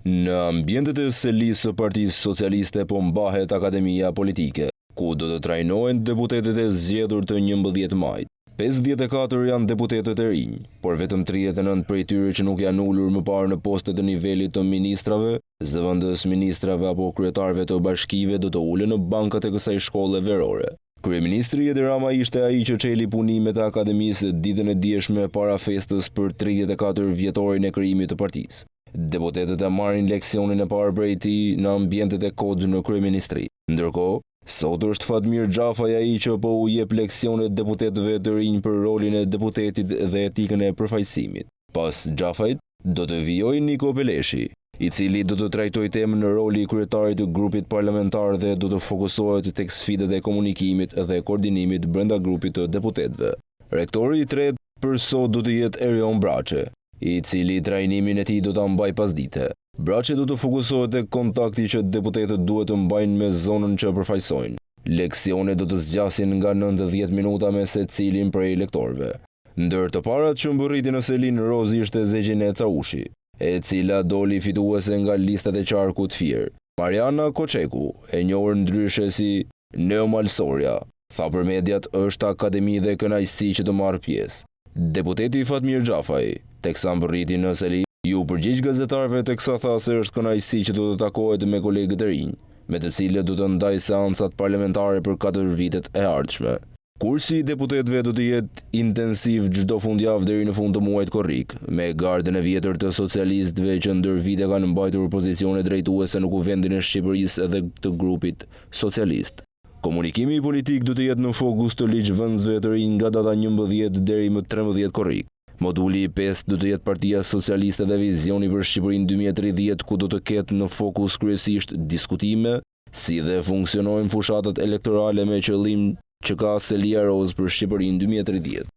Në ambientet e selisë së Partisë Socialiste po mbahet Akademia Politike, ku do të trajnohen deputetët e zgjedhur të 11 majit. 54 janë deputetët e rinj, por vetëm 39 prej tyre që nuk janë ulur më parë në postet të nivelit të ministrave, zëvendës ministrave apo kryetarëve të bashkive do të ulen në bankat e kësaj shkolle verore. Kryeministri Edi Rama ishte ai që çeli punimet e akademisë ditën e dieshme para festës për 34 vjetorin e krijimit të partisë. Deputetët e marrin leksionin e parë prej tij në ambientet e kod në kryeministri. Ndërkohë, sot është Fatmir Xhafaj ai që po u jep leksione deputetëve të rinj për rolin e deputetit dhe etikën e përfaqësimit. Pas Xhafajt, do të vijojë Niko Beleshi, i cili do të trajtojë temën në roli i kryetarit të grupit parlamentar dhe do të fokusohet tek sfidat e komunikimit dhe koordinimit brenda grupit të deputetëve. Rektori i tretë për sot do të jetë Erion Braçe, i cili trajnimin e tij do ta mbajë pasdite. Braçe do të fokusohet tek kontakti që deputetët duhet të mbajnë me zonën që përfaqësojnë. Leksionet do të zgjasin nga 90 minuta me secilin prej lektorëve. Ndër të parat që mbërriti në Selin Rozi ishte Zegjine Caushi, e cila doli fituese nga listat e qarkut Fier. Mariana Koçeku, e njohur ndryshe si Neo Malsoria, tha për mediat është akademi dhe kënaqësi që të marr pjesë. Deputeti Fatmir Xhafaj, teksa mbërriti në Selin, ju përgjigj gazetarëve teksa tha se është kënaqësi që do të takohet me kolegët e rinj, me të cilët do të ndajë seancat parlamentare për 4 vitet e ardhshme. Kursi i deputetëve do të jetë intensiv çdo fundjavë deri në fund të muajit korrik, me gardën e vjetër të socialistëve që ndër vite kanë mbajtur pozicione drejtuese në Kuvendin e Shqipërisë edhe të grupit socialist. Komunikimi politik do të jetë në fokus të ligjvënësve të rinj nga data 11 deri më 13 korrik. Moduli i 5 do të jetë Partia Socialiste dhe vizioni për Shqipërinë 2030, ku do të ketë në fokus kryesisht diskutime, si dhe funksionojnë fushatat elektorale me qëllim që ka Selia Roz për Shqipërinë 2030.